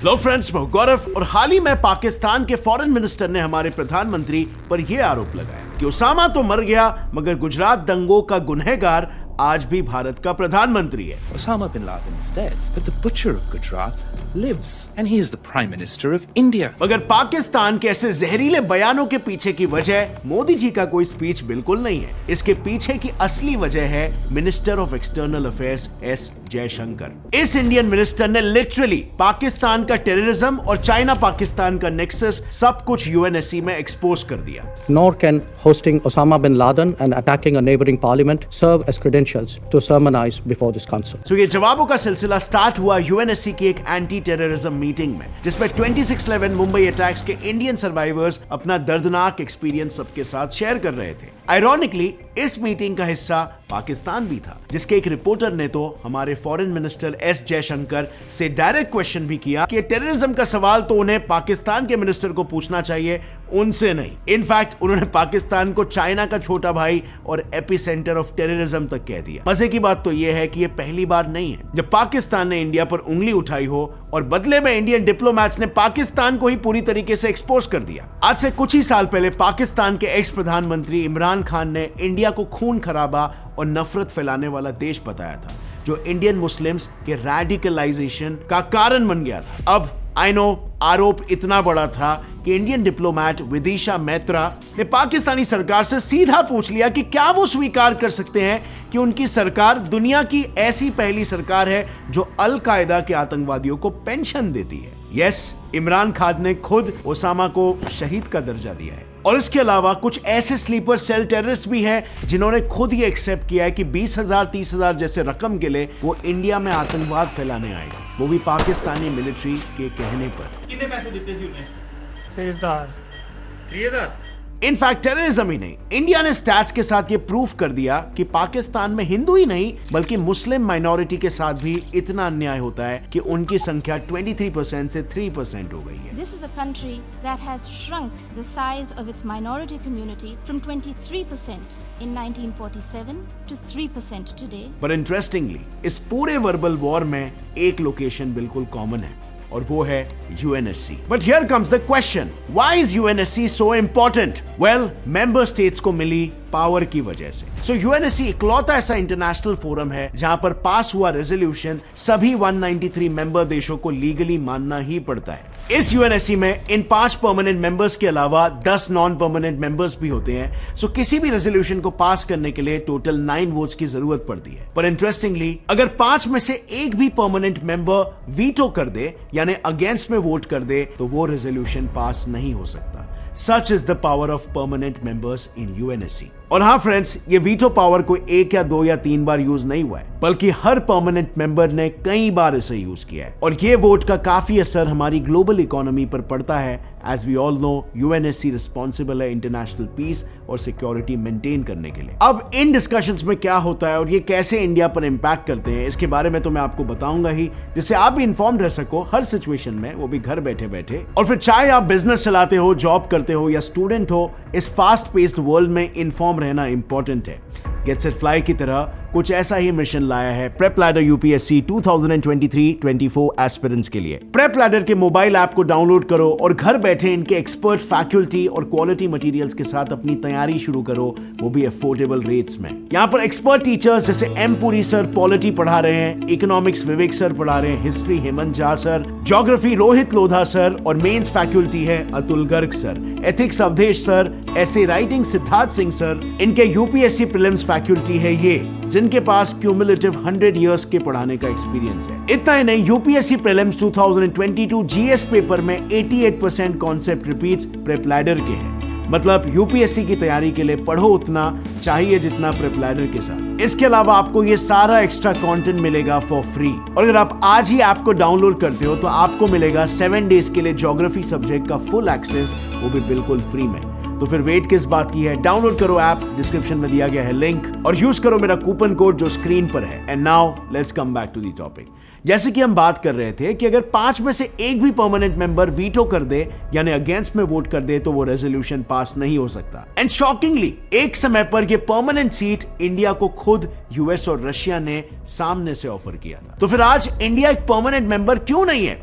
Hello friends, मैं गौरव और हाल ही में पाकिस्तान के फॉरेन मिनिस्टर ने हमारे प्रधानमंत्री पर यह आरोप लगाया कि उसामा तो मर गया मगर गुजरात दंगों का गुनहगार आज भी भारत का प्रधानमंत्री है। Osama bin Laden is dead, but the butcher of Gujarat lives, and he is the Prime Minister of India. मगर पाकिस्तान के ऐसे जहरीले बयानों के पीछे की वजह मोदी जी का कोई स्पीच बिल्कुल नहीं है। इसके पीछे की असली वजह है minister of external affairs S Jaishankar. इस इंडियन मिनिस्टर ने लिटरली पाकिस्तान का टेररिज्म और चाइना पाकिस्तान का नेक्सस सब कुछ यूएनएससी में एक्सपोज कर दिया। Nor can hosting Osama bin Laden and attacking a neighboring parliament serve as credentials to sermonize before this council. So ये जवाबों का सिलसिला स्टार्ट हुआ यूएनएससी की एक एंटी टेररिज्म मीटिंग में, जिसमें 26/11 मुंबई अटैक्स के इंडियन सर्वाइवर्स अपना दर्दनाक एक्सपीरियंस सबके साथ शेयर कर रहे थे। आयरॉनिकली इस मीटिंग का हिस्सा पाकिस्तान भी था, जिसके एक रिपोर्टर ने तो हमारे फॉरेन मिनिस्टर एस जयशंकर से डायरेक्ट क्वेश्चन भी किया कि टेररिज्म का सवाल तो उन्हें पाकिस्तान के मिनिस्टर को पूछना चाहिए, उनसे नहीं। इनफैक्ट उन्होंने पाकिस्तान को चाइना का छोटा भाई और एपी सेंटर ऑफ टेररिज्म तक कह दिया। मजे की बात तो यह है कि यह पहली बार नहीं है जब पाकिस्तान ने इंडिया पर उंगली उठाई हो और बदले में इंडियन डिप्लोमैट्स ने पाकिस्तान को ही पूरी तरीके से एक्सपोज कर दिया। आज से कुछ ही साल पहले पाकिस्तान के एक्स प्रधानमंत्री इमरान खान ने इंडिया को खून खराबा और नफरत फैलाने वाला देश बताया था, जो इंडियन मुस्लिम्स के रेडिकलाइजेशन का कारण बन गया था। अब आई नो आरोप इतना बड़ा था कि इंडियन डिप्लोमैट विदिशा मैत्रा ने पाकिस्तानी सरकार से सीधा पूछ लिया कि क्या वो स्वीकार कर सकते हैं कि उनकी सरकार दुनिया की ऐसी पहली सरकार है जो अल कायदा के आतंकवादियों को पेंशन देती है। यस, इमरान खान ने खुद ओसामा को शहीद का दर्जा दिया है। और इसके अलावा कुछ ऐसे स्लीपर सेल टेररिस्ट भी हैं जिन्होंने खुद ये एक्सेप्ट किया है कि 20,000 30,000 जैसे रकम के लिए वो इंडिया में आतंकवाद फैलाने आएगा, वो भी पाकिस्तानी मिलिट्री के कहने पर। कितने पैसे देते थे उन्हें? 3,000। इनफैक्ट टेररिज्म ही नहीं, इंडिया ने स्टैट्स के साथ ये प्रूफ कर दिया कि पाकिस्तान में हिंदू ही नहीं बल्कि मुस्लिम माइनॉरिटी के साथ भी इतना अन्याय होता है कि उनकी संख्या 23% से 3% हो गई है। This is a country that has shrunk the size of its minority community from 23% in 1947 to 3% today. But interestingly, इस पूरे वर्बल वॉर में एक लोकेशन बिल्कुल कॉमन है और वो है UNSC. But here comes the question, why is UNSC so important? Well, member states को मिली पावर की वजह से। सो यूएनएससी इकलौता ऐसा इंटरनेशनल फोरम है जहां पर पास हुआ रेजोल्यूशन सभी 193 मेंबर देशों को लीगली मानना ही पड़ता है। इस यूएनएससी में इन 5 परमानेंट मेंबर्स के अलावा 10 नॉन परमानेंट मेंबर्स भी होते हैं। सो किसी भी रेजोल्यूशन को पास करने के लिए टोटल 9 वोट्स की जरूरत पड़ती है। पर इंटरेस्टिंगली, अगर 5 में से एक भी परमानेंट मेंबर वीटो कर दे यानी अगेंस्ट में वोट कर दे तो वो रेजोल्यूशन पास नहीं हो सकता। Such is the power of permanent members in UNSC. और हाँ फ्रेंड्स, ये वीटो पावर को 1 या 2 या 3 बार यूज नहीं हुआ है, बल्कि हर परमानेंट मेंबर ने कई बार इसे यूज किया है। और ये वोट का काफी असर हमारी ग्लोबल इकोनॉमी पर पड़ता है। As we all know, UNSC responsible है इंटरनेशनल पीस और सिक्योरिटी मेंटेन करने के लिए। अब इन डिस्कशंस में क्या होता है और ये कैसे इंडिया पर इंपैक्ट करते हैं, इसके बारे में तो मैं आपको बताऊंगा ही, जिससे आप भी इन्फॉर्म रह सको हर सिचुएशन में, वो भी घर बैठे बैठे। और फिर चाहे आप बिजनेस चलाते हो, जॉब करते हो या स्टूडेंट हो, इस फास्ट पेस्ड वर्ल्ड में इन्फॉर्म रहना इंपॉर्टेंट है। गेट सेट फ्लाई की तरह कुछ ऐसा ही मिशन लाया है प्रेप लैडर यूपीएससी 2023-24 एस्पिरेंट्स के लिए। प्रेप लैडर के मोबाइल ऐप को डाउनलोड करो और घर बैठे इनके एक्सपर्ट फैकल्टी और क्वालिटी मटेरियल्स के साथ अपनी तैयारी शुरू करो, वो भी अफोर्डेबल रेट्स में। यहाँ पर एक्सपर्ट टीचर्स जैसे एम पुरी सर पॉलिटी पढ़ा रहे हैं, इकोनॉमिक्स विवेक सर पढ़ा रहे हैं, history Hemant Jha sir, geography Rohit Lodha sir और मेंस फैकल्टी है Atul Garg sir, ethics Avadhesh sir, essay writing Siddharth Singh sir. इनके यूपीएससी प्रीलिम्स फैकल्टी है ये, जिनके पास क्यूमुलेटिव 100 इयर्स के पढ़ाने का एक्सपीरियंस है। इतना ही नहीं, यूपीएससी प्रीलिम्स 2022 जीएस पेपर में 88% कॉन्सेप्ट रिपीट्स प्रेप लैडर के हैं। मतलब यूपीएससी की तैयारी के लिए पढ़ो उतना चाहिए जितना प्रेप लैडर के साथ। इसके अलावा आपको ये सारा एक्स्ट्रा कंटेंट मिलेगा फॉर फ्री। और अगर आप आज ही ऐप को डाउनलोड करते हो तो आपको मिलेगा 7 डेज के लिए ज्योग्राफी सब्जेक्ट का फुल एक्सेस, वो भी बिल्कुल फ्री में। तो फिर वेट किस बात की है, डाउनलोड करो ऐप, डिस्क्रिप्शन में दिया गया है लिंक, और यूज करो मेरा कूपन कोड जो स्क्रीन पर है। And now let's come back to the topic. जैसे कि हम बात कर रहे थे कि अगर 5 में से एक भी परमानेंट मेंबर वीटो कर दे यानी अगेंस्ट में वोट कर दे तो वो रेजोल्यूशन पास नहीं हो सकता। एंड शॉकिंगली एक समय पर ये परमानेंट सीट इंडिया को खुद यूएस और रशिया ने सामने से ऑफर किया था। तो फिर आज इंडिया एक परमानेंट मेंबर क्यों नहीं है?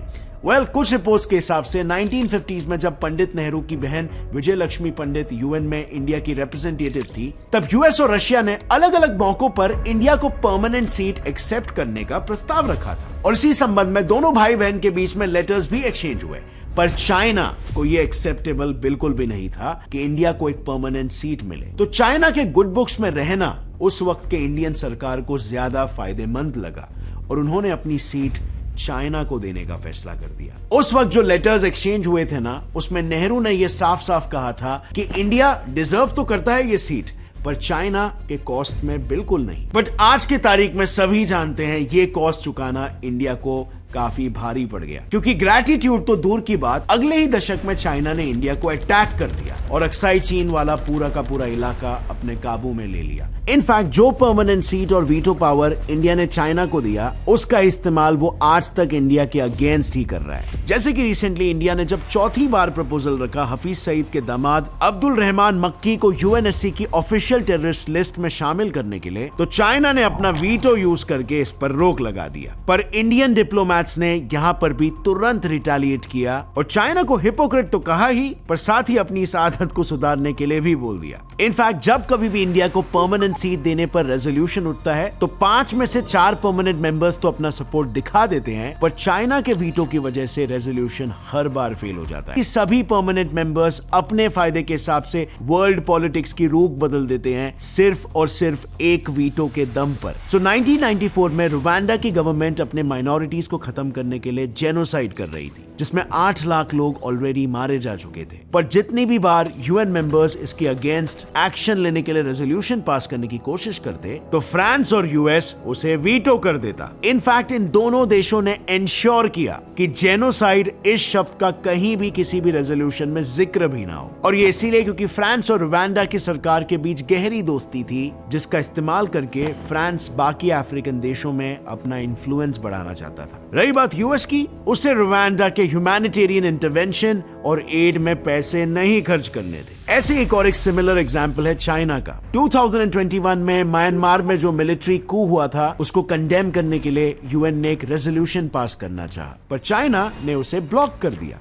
वेल, कुछ रिपोर्ट्स के हिसाब से 1950s में जब पंडित नेहरू की बहन विजय लक्ष्मी पंडित यूएन में इंडिया की रिप्रेजेंटेटिव थी, तब यूएस और रशिया ने अलग अलग मौकों पर इंडिया को परमानेंट सीट एक्सेप्ट करने का प्रस्ताव रखा था और इसी संबंध में दोनों भाई बहन के बीच में लेटर्स भी एक्सचेंज हुए। पर चाइना को यह एक्सेप्टेबल बिल्कुल भी नहीं था कि इंडिया को एक परमानेंट सीट मिले। तो चाइना के गुड बुक्स में रहना उस वक्त के इंडियन सरकार को ज्यादा फायदेमंद लगा और उन्होंने अपनी सीट चाइना को देने का फैसला कर दिया। उस वक्त जो लेटर्स एक्सचेंज हुए थे ना, उसमें नेहरू ने यह साफ साफ कहा था कि इंडिया डिजर्व तो करता है ये सीट, पर चाइना के कॉस्ट में बिल्कुल नहीं। बट आज की तारीख में सभी जानते हैं ये कॉस्ट चुकाना इंडिया को काफी भारी पड़ गया, क्योंकि ग्रैटिट्यूड तो दूर की बात, अगले ही दशक में चाइना ने इंडिया को अटैक कर दिया और अक्साई चीन वाला पूरा का पूरा इलाका अपने काबू में ले लिया। इनफैक्ट जो परमानेंट सीट और वीटो पावर इंडिया ने चाइना को दिया, उसका इस्तेमाल वो आज तक इंडिया के अगेंस्ट ही कर रहा है। जैसे कि रिसेंटली इंडिया ने जब चौथी बार प्रपोजल रखा हफीज सईद के दामाद अब्दुल रहमान मक्की को यूएनएससी की ऑफिशियल टेररिस्ट लिस्ट में शामिल करने के लिए, तो चाइना ने अपना वीटो यूज करके इस पर रोक लगा दिया। पर इंडियन डिप्लोमैट्स ने यहां पर भी तुरंत रिटेलिएट किया और चाइना को हिपोक्रेट तो कहा ही, पर साथ ही अपनी इस आदत को सुधारने के लिए भी बोल दिया। इनफैक्ट जब कभी भी इंडिया को परमानेंट सीट देने पर रेजोल्यूशन उठता है, तो 5 में से 4 परमानेंट मेंबर्स तो अपना सपोर्ट दिखा देते हैं, पर चाइना के वीटो की वजह से रेजोल्यूशन हर बार फेल हो जाता है। सभी परमानेंट मेंबर्स अपने फायदे के हिसाब से वर्ल्ड पॉलिटिक्स की रूख बदल देते हैं, सिर्फ और सिर्फ एक वीटो के दम पर। सो 1994 में रुवांडा की गवर्नमेंट अपने माइनॉरिटीज को खत्म करने के लिए जेनोसाइड कर रही थी, जिसमें 8 लाख लोग ऑलरेडी मारे जा चुके थे। पर जितनी भी बार यूएन मेंबर्स इसके अगेंस्ट एक्शन लेने के लिए रेजोल्यूशन पास करने की कोशिश करते, तो फ्रांस और यूएस उसे वीटो कर देता। इनफैक्ट इन दोनों देशों ने इंश्योर किया कि जेनोसाइड इस शब्द का कहीं भी किसी भी रेजोल्यूशन में जिक्र भी ना हो, और ये इसीलिए क्योंकि फ्रांस और रुवांडा की सरकार के बीच गहरी दोस्ती थी, जिसका इस्तेमाल करके फ्रांस बाकी अफ्रीकन देशों में अपना इन्फ्लुएंस बढ़ाना चाहता था। रही बात यूएस की, उसे रुवांडा के ह्यूमैनिटेरियन इंटरवेंशन और एड में पैसे नहीं खर्च करने थे। ऐसे एक और एक सिमिलर एग्जाम्पल है चाइना का। 2021 में म्यांमार में जो मिलिट्री कू हुआ था, उसको कंडेम करने के लिए यूएन ने एक रेजोल्यूशन पास करना चाहा, पर चाइना ने उसे ब्लॉक कर दिया।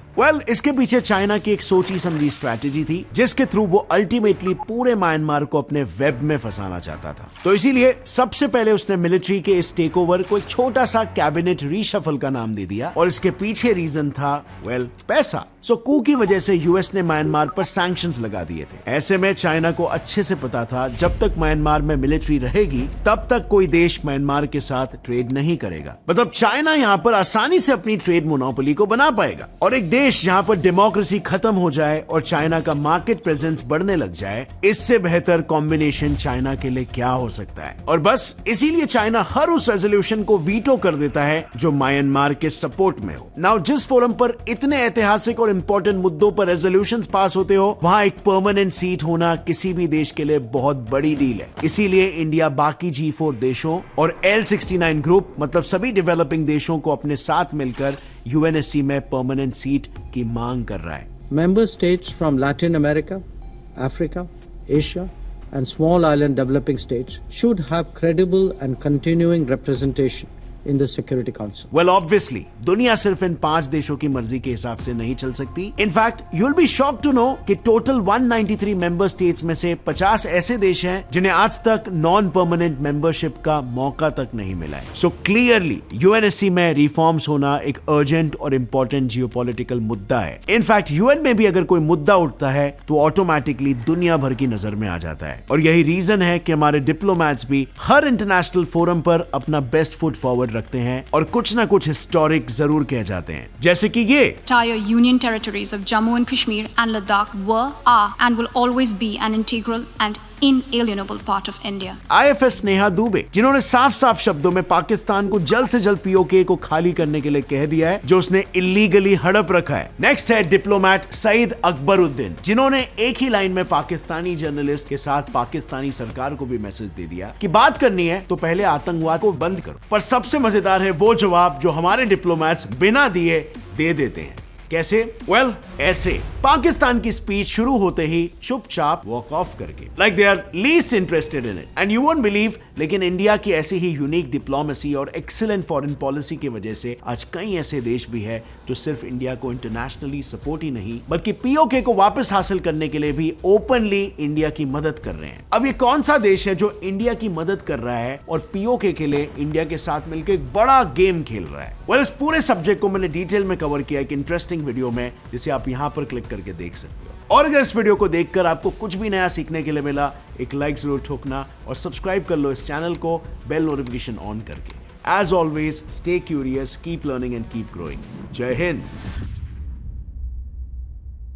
इसके पीछे चाइना की एक सोची समझी स्ट्रैटेजी थी, जिसके थ्रू वो अल्टीमेटली पूरे म्यांमार को अपने वेब में फंसाना चाहता था। तो इसीलिए सबसे पहले उसने मिलिट्री के इस टेकओवर को एक छोटा सा कैबिनेट रीशफल का नाम दे दिया, और इसके पीछे रीजन था पैसा। सो कू की वजह से यूएस ने म्यांमार पर सैंक्शंस लगा दिए थे। ऐसे में चाइना को अच्छे से पता था जब तक म्यांमार में मिलिट्री रहेगी, तब तक कोई देश म्यांमार के साथ ट्रेड नहीं करेगा। मतलब चाइना यहाँ पर आसानी से अपनी ट्रेड मोनोपोली को बना पाएगा, और एक देश जहाँ पर डेमोक्रेसी खत्म हो जाए और चाइना का मार्केट प्रेजेंस बढ़ने लग जाए, इससे बेहतर कॉम्बिनेशन चाइना के लिए क्या हो सकता है। और बस इसीलिए चाइना हर उस रेजोल्यूशन को वीटो कर देता है जो म्यांमार के सपोर्ट में हो। नाउ जिस फोरम पर इतने ऐतिहासिक और इंपॉर्टेंट मुद्दों पर रेजोल्यूशंस पास होते हो, वहां एक परमानेंट सीट होना किसी भी देश के लिए बहुत बड़ी डील है। इसीलिए इंडिया बाकी G4 देशों और L69 ग्रुप, मतलब सभी डेवलपिंग देशों को अपने साथ मिलकर यूएनएससी में परमानेंट सीट की मांग कर रहा है। Member states from Latin America, Africa, Asia, and small island developing states should have credible and continuing representation in the Security Council. Well, obviously, दुनिया सिर्फ इन 5 देशों की मर्जी के हिसाब से नहीं चल सकती। In fact you'll be shocked to know कि टोटल 193 मेंबर स्टेट्स में से 50 ऐसे देश हैं जिन्हें आज तक नॉन परमानेंट मेंबरशिप का मौका तक नहीं मिला है। सो क्लियरली यूएनएससी में रिफॉर्म्स होना एक अर्जेंट और इंपॉर्टेंट जियोपॉलिटिकल मुद्दा है। इनफैक्ट यूएन में भी अगर कोई मुद्दा उठता है तो ऑटोमेटिकली दुनिया भर की नजर में आ जाता है, और यही रीजन है कि हमारे डिप्लोमैट्स भी हर इंटरनेशनल फोरम पर अपना बेस्ट फुट फॉरवर्ड रखते हैं और कुछ ना कुछ हिस्टोरिक जरूर कह जाते हैं, जैसे कि ये entire union territories of Jammu and Kashmir and Ladakh were, are and will always be an integral and inalienable part of India. IFS Neha Dubey, जिन्होंने साफ साफ शब्दों में पाकिस्तान को जल्द से जल्द पीओके को खाली करने के लिए कह दिया है, जो उसने इलीगली हड़प रखा है। नेक्स्ट है डिप्लोमैट सईद अकबरुद्दीन, जिन्होंने एक ही लाइन में पाकिस्तानी जर्नलिस्ट के साथ पाकिस्तानी सरकार को भी मैसेज दे दिया कि बात करनी है तो पहले आतंकवाद को बंद करो। पर सबसे मजेदार है वो जवाब जो हमारे डिप्लोमैट्स बिना दिए दे देते हैं। कैसे? ऐसे पाकिस्तान की स्पीच शुरू होते ही चुपचाप वॉक ऑफ करके, like they are least interested in it. And you won't believe, लेकिन इंडिया की ऐसी ही यूनिक डिप्लोमेसी और एक्सीलेंट फॉरेन पॉलिसी की वजह से आज कई ऐसे देश भी है जो सिर्फ इंडिया को इंटरनेशनली सपोर्ट ही नहीं बल्कि पीओके को वापस हासिल करने के लिए भी ओपनली इंडिया की मदद कर रहे हैं। अब ये कौन सा देश है जो इंडिया की मदद कर रहा है और पीओके के लिए इंडिया के साथ मिलकर एक बड़ा गेम खेल रहा है? वेल, इस पूरे सब्जेक्ट को मैंने डिटेल में कवर किया एक इंटरेस्टिंग वीडियो में, जिसे आप यहां पर क्लिक करके देख सकते हो। और अगर इस वीडियो को देखकर आपको कुछ भी नया सीखने के लिए मिला, एक लाइक जरूर ठोकना और सब्सक्राइब कर लो इस चैनल को बेल नोटिफिकेशन ऑन करके। As always, stay curious, keep learning and keep growing. Jai Hind!